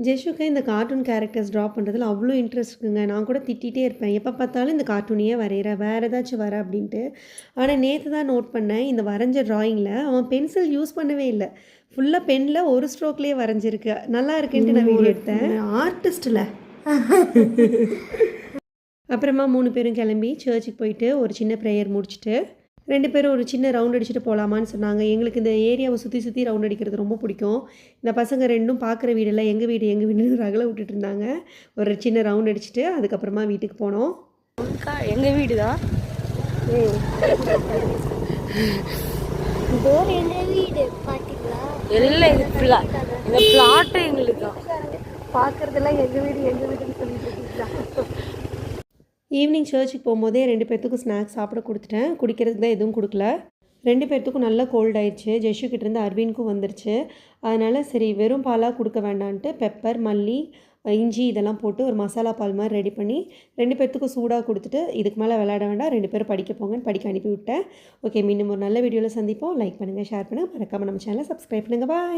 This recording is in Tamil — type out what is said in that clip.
ஜெஷுக்கு இந்த கார்ட்டூன் கேரக்டர்ஸ் ட்ரா பண்ணுறதுல அவ்வளோ இன்ட்ரெஸ்ட் இருக்குங்க. நான் கூட திட்டிகிட்டே இருப்பேன். எப்போ பார்த்தாலும் இந்த கார்ட்டூனையே வரையிற, வேறு ஏதாச்சும் வர அப்படின்ட்டு. ஆனால் நேற்று தான் நோட் பண்ணேன், இந்த வரைஞ்ச ட்ராயிங்கில் அவன் பென்சில் யூஸ் பண்ணவே இல்லை. ஃபுல்லாக பெனில் ஒரு ஸ்ட்ரோக்லேயே வரைஞ்சிருக்கு. நல்லா இருக்குன்ட்டு நான் வீடியோ எடுத்தேன். ஆர்டிஸ்டில் அப்புறமா 3 பேரும் கிளம்பி சர்ச்சுக்கு போயிட்டு ஒரு சின்ன ப்ரேயர் முடிச்சுட்டு 2 பேரும் ஒரு சின்ன ரவுண்ட் அடிச்சுட்டு போகலாமான்னு சொன்னாங்க. எங்களுக்கு இந்த ஏரியாவை சுற்றி சுற்றி ரவுண்ட் அடிக்கிறது ரொம்ப பிடிக்கும். இந்த பசங்க 2ம் பார்க்குற வீடெல்லாம் எங்கள் வீடு எங்கள் வீடுன்னு ரகலை விட்டுட்டு இருந்தாங்க. ஒரு சின்ன ரவுண்ட் அடிச்சுட்டு அதுக்கப்புறமா வீட்டுக்கு போனோம். எங்கள் வீடு தான் எங்கள் வீடு பார்த்தீங்களா? இல்லை, இது இந்த பிளாட்டு எங்களுக்கு தான். பார்க்குறதெல்லாம் எங்கள் வீடுன்னு சொல்லிட்டு இருக்கீங்களா? ஈவினிங் சர்ச்சுக்கு போகும்போதே 2 பேர்த்துக்கும் ஸ்நாக்ஸ் சாப்பிட கொடுத்துட்டேன். குடிக்கிறதுக்கு தான் எதுவும் கொடுக்கல. 2 பேர்த்துக்கும் நல்லா கோல்ட் ஆயிடுச்சு. ஜெஷுக்கிட்டேருந்து அரவிந்த்க்கும் வந்துருச்சு. அதனால் சரி வெறும் பாலாக கொடுக்க வேண்டான்ட்டு பெப்பர், மல்லி, இஞ்சி இதெல்லாம் போட்டு ஒரு மசாலா பால் மாதிரி ரெடி பண்ணி 2 பேர்த்துக்கும் சூடாக கொடுத்துட்டு இதுக்கு மேலே விளையாட வேண்டாம், 2 பேரும் படிக்க போங்கன்னு படிக்க அனுப்பி விட்டேன். ஓகே, மீண்டும் ஒரு நல்ல வீடியோவில் சந்திப்போம். லைக் பண்ணுங்கள், ஷேர் பண்ணுங்கள், மறக்காமல் நம்ம சேனலை சப்ஸ்கிரைப் பண்ணுங்கள். பாய்.